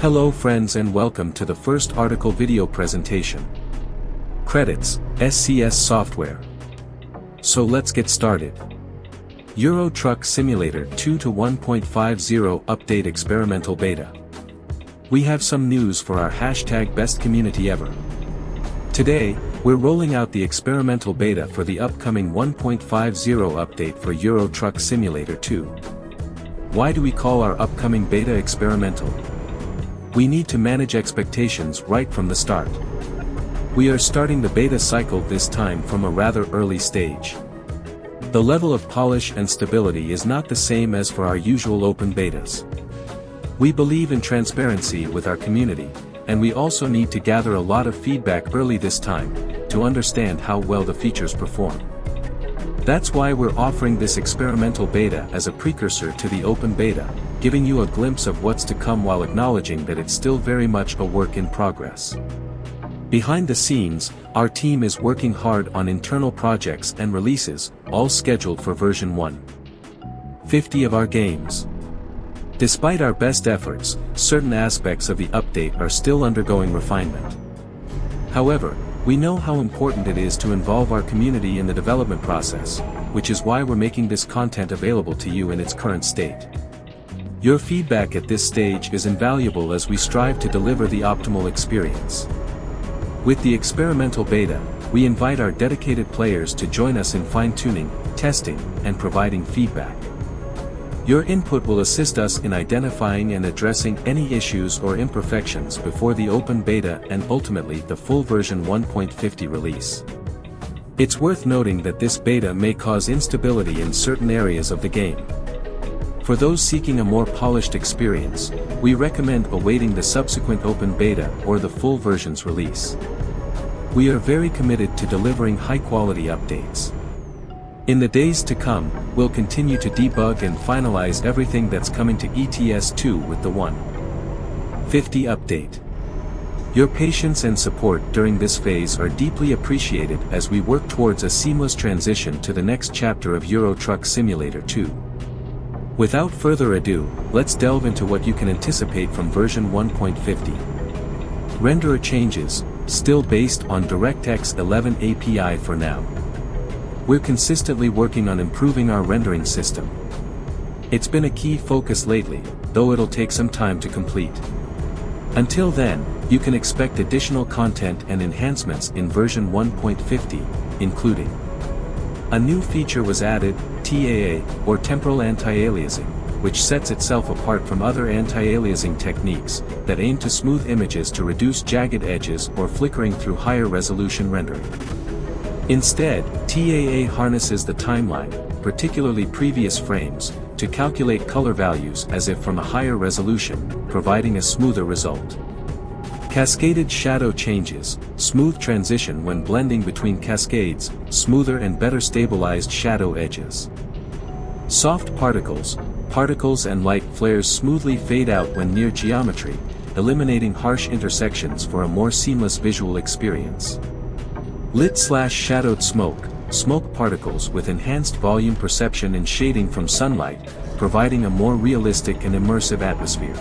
Hello friends and welcome to the first article video presentation. Credits, SCS Software. So let's get started. Euro Truck Simulator 2 to 1.50 Update Experimental Beta. We have some news for our #best community ever. Today, we're rolling out the experimental beta for the upcoming 1.50 update for Euro Truck Simulator 2. Why do we call our upcoming beta experimental? We need to manage expectations right from the start. We are starting the beta cycle this time from a rather early stage. The level of polish and stability is not the same as for our usual open betas. We believe in transparency with our community, and we also need to gather a lot of feedback early this time, to understand how well the features perform. That's why we're offering this experimental beta as a precursor to the open beta, giving you a glimpse of what's to come while acknowledging that it's still very much a work in progress. Behind the scenes, our team is working hard on internal projects and releases, all scheduled for version 1.50 of our games. Despite our best efforts, certain aspects of the update are still undergoing refinement. However, we know how important it is to involve our community in the development process, which is why we're making this content available to you in its current state. Your feedback at this stage is invaluable as we strive to deliver the optimal experience. With the experimental beta, we invite our dedicated players to join us in fine-tuning, testing, and providing feedback. Your input will assist us in identifying and addressing any issues or imperfections before the open beta and ultimately the full version 1.50 release. It's worth noting that this beta may cause instability in certain areas of the game. For those seeking a more polished experience, we recommend awaiting the subsequent open beta or the full version's release. We are very committed to delivering high-quality updates. In the days to come, we'll continue to debug and finalize everything that's coming to ETS2 with the 1.50 update. Your patience and support during this phase are deeply appreciated as we work towards a seamless transition to the next chapter of Euro Truck Simulator 2. Without further ado, let's delve into what you can anticipate from version 1.50. Renderer changes, still based on DirectX 11 API for now. We're consistently working on improving our rendering system. It's been a key focus lately, though it'll take some time to complete. Until then, you can expect additional content and enhancements in version 1.50, including a new feature was added, TAA, or temporal anti-aliasing, which sets itself apart from other anti-aliasing techniques that aim to smooth images to reduce jagged edges or flickering through higher resolution rendering. Instead, TAA harnesses the timeline, particularly previous frames, to calculate color values as if from a higher resolution, providing a smoother result. Cascaded shadow changes, smooth transition when blending between cascades, smoother and better stabilized shadow edges. Soft particles, particles and light flares smoothly fade out when near geometry, eliminating harsh intersections for a more seamless visual experience. Lit/shadowed smoke, smoke particles with enhanced volume perception and shading from sunlight, providing a more realistic and immersive atmosphere.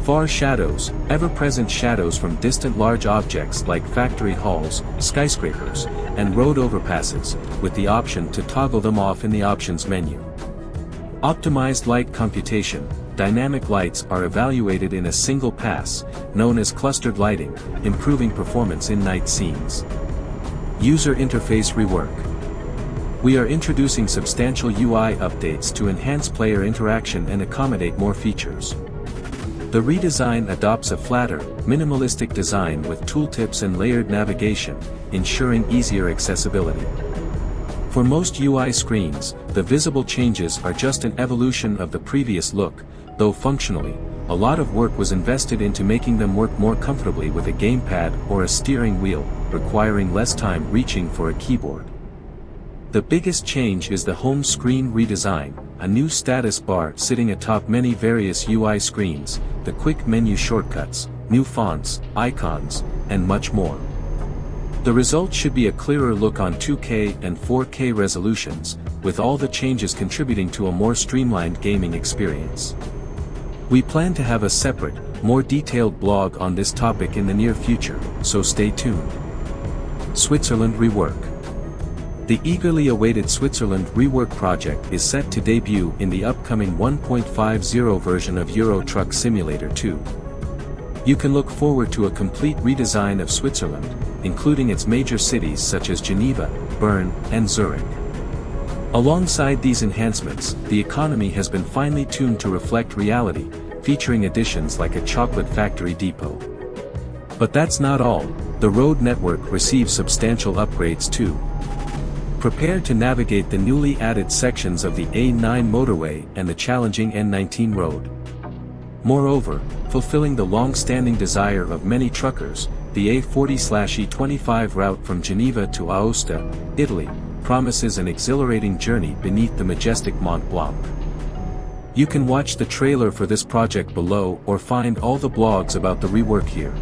Far shadows, ever-present shadows from distant large objects like factory halls, skyscrapers, and road overpasses, with the option to toggle them off in the options menu. Optimized light computation, dynamic lights are evaluated in a single pass, known as clustered lighting, improving performance in night scenes. User interface rework. We are introducing substantial UI updates to enhance player interaction and accommodate more features. The redesign adopts a flatter, minimalistic design with tooltips and layered navigation, ensuring easier accessibility. For most UI screens, the visible changes are just an evolution of the previous look, though functionally, a lot of work was invested into making them work more comfortably with a gamepad or a steering wheel, requiring less time reaching for a keyboard. The biggest change is the home screen redesign, a new status bar sitting atop many various UI screens, the quick menu shortcuts, new fonts, icons, and much more. The result should be a clearer look on 2K and 4K resolutions, with all the changes contributing to a more streamlined gaming experience. We plan to have a separate, more detailed blog on this topic in the near future, so stay tuned. Switzerland Rework. The eagerly awaited Switzerland Rework project is set to debut in the upcoming 1.50 version of Euro Truck Simulator 2. You can look forward to a complete redesign of Switzerland, including its major cities such as Geneva, Bern, and Zurich. Alongside these enhancements, the economy has been finely tuned to reflect reality, featuring additions like a chocolate factory depot. But that's not all, the road network receives substantial upgrades too. Prepare to navigate the newly added sections of the A9 motorway and the challenging N19 road. Moreover, fulfilling the long-standing desire of many truckers, the A40/E25 route from Geneva to Aosta, Italy, promises an exhilarating journey beneath the majestic Mont Blanc. You can watch the trailer for this project below or find all the blogs about the rework here.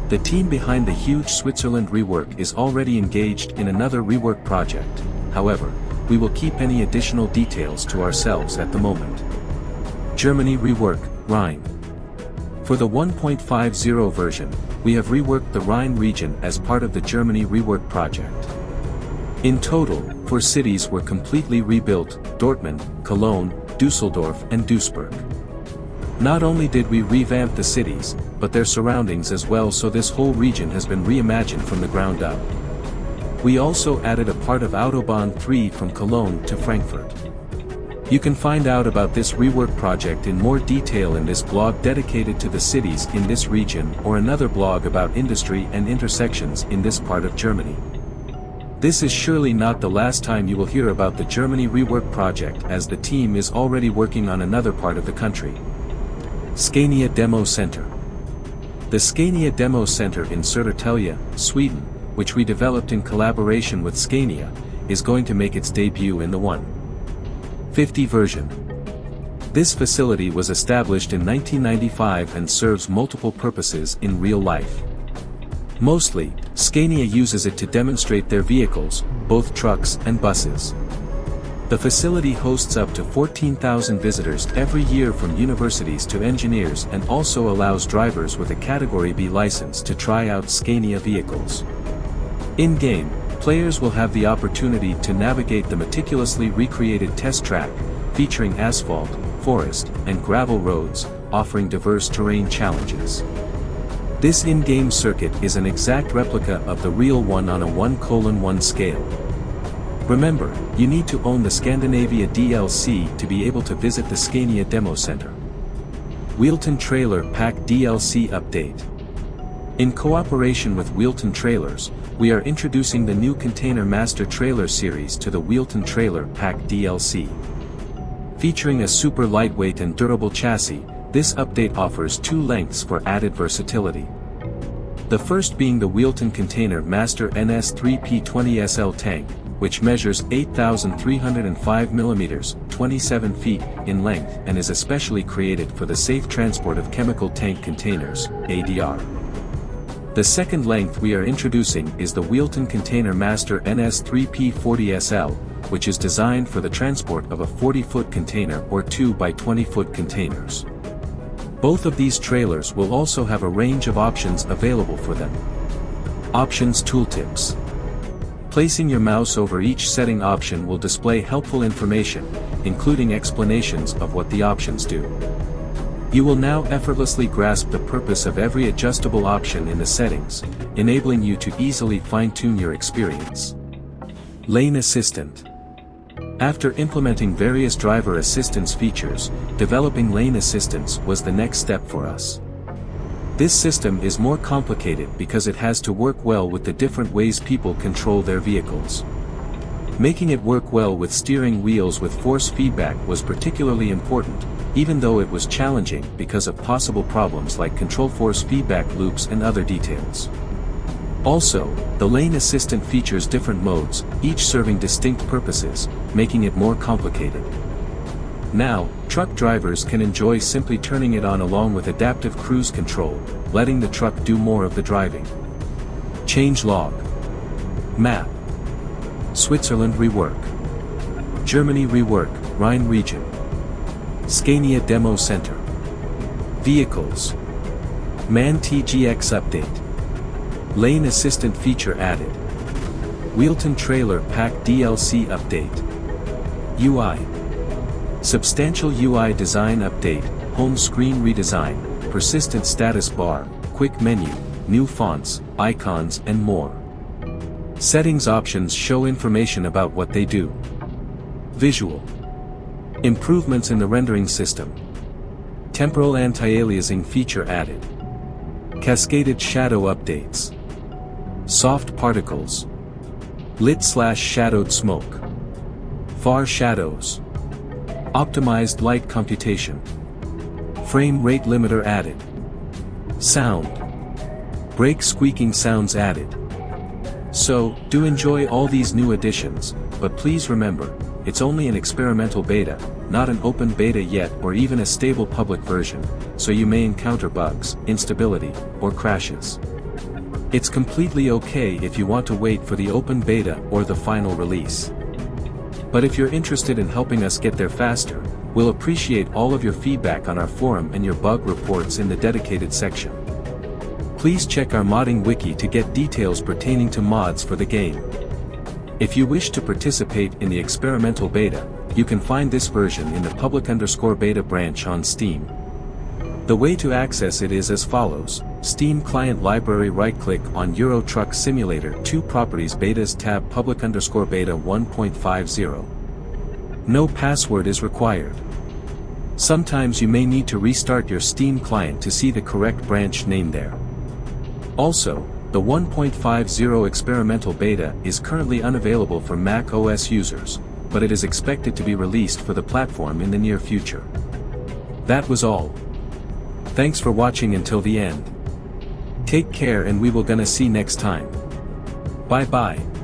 The team behind the huge Switzerland rework is already engaged in another rework project, however, we will keep any additional details to ourselves at the moment. Germany Rework, Rhine. For the 1.50 version, we have reworked the Rhine region as part of the Germany Rework project. In total, 4 cities were completely rebuilt: Dortmund, Cologne, Düsseldorf and Duisburg. Not only did we revamp the cities, but their surroundings as well, so this whole region has been reimagined from the ground up. We also added a part of Autobahn 3 from Cologne to Frankfurt. You can find out about this rework project in more detail in this blog dedicated to the cities in this region, or another blog about industry and intersections in this part of Germany. This is surely not the last time you will hear about the Germany Rework project, as the team is already working on another part of the country. Scania Demo Center. The Scania Demo Center in Södertälje, Sweden, which we developed in collaboration with Scania, is going to make its debut in the 1.50 version. This facility was established in 1995 and serves multiple purposes in real life. Mostly, Scania uses it to demonstrate their vehicles, both trucks and buses. The facility hosts up to 14,000 visitors every year from universities to engineers, and also allows drivers with a Category B license to try out Scania vehicles. In-game, players will have the opportunity to navigate the meticulously recreated test track, featuring asphalt, forest, and gravel roads, offering diverse terrain challenges. This in-game circuit is an exact replica of the real one on a 1:1 scale. Remember, you need to own the Scandinavia DLC to be able to visit the Scania Demo Center. Wheelton Trailer Pack DLC Update. In cooperation with Wheelton Trailers, we are introducing the new Container Master Trailer series to the Wheelton Trailer Pack DLC. Featuring a super lightweight and durable chassis, this update offers 2 lengths for added versatility. The first being the Wheelton Container Master NS3P20SL tank, which measures 8,305 mm, 27 feet, in length and is especially created for the safe transport of chemical tank containers, ADR. The second length we are introducing is the Wheelton Container Master NS3P40SL, which is designed for the transport of a 40-foot container or 2 by 20-foot containers. Both of these trailers will also have a range of options available for them. Options Tooltips. Placing your mouse over each setting option will display helpful information, including explanations of what the options do. You will now effortlessly grasp the purpose of every adjustable option in the settings, enabling you to easily fine-tune your experience. Lane Assistant. After implementing various driver assistance features, developing lane assistance was the next step for us. This system is more complicated because it has to work well with the different ways people control their vehicles. Making it work well with steering wheels with force feedback was particularly important, even though it was challenging because of possible problems like control force feedback loops and other details. Also, the lane assistant features different modes, each serving distinct purposes, making it more complicated. Now, truck drivers can enjoy simply turning it on along with adaptive cruise control, letting the truck do more of the driving. Change log. Map. Switzerland Rework. Germany Rework, Rhine region. Scania Demo Center. Vehicles. Man TGX update. Lane assistant feature added. Wheelton trailer pack DLC update. UI. Substantial UI design update, home screen redesign, persistent status bar, quick menu, new fonts, icons and more. Settings options show information about what they do. Visual. Improvements in the rendering system. Temporal anti-aliasing feature added. Cascaded shadow updates. Soft particles. Lit/shadowed smoke. Far shadows. Optimized light computation. Frame rate limiter added. Sound. Brake squeaking sounds added. So, do enjoy all these new additions, but please remember, it's only an experimental beta, not an open beta yet or even a stable public version, so you may encounter bugs, instability, or crashes. It's completely okay if you want to wait for the open beta or the final release. But if you're interested in helping us get there faster, we'll appreciate all of your feedback on our forum and your bug reports in the dedicated section. Please check our modding wiki to get details pertaining to mods for the game. If you wish to participate in the experimental beta, you can find this version in the public_beta branch on Steam. The way to access it is as follows: Steam Client Library, right-click on Euro Truck Simulator 2 Properties Betas tab public_beta 1.50. No password is required. Sometimes you may need to restart your Steam client to see the correct branch name there. Also, the 1.50 experimental beta is currently unavailable for Mac OS users, but it is expected to be released for the platform in the near future. That was all. Thanks for watching until the end. Take care and we will gonna see next time. Bye bye.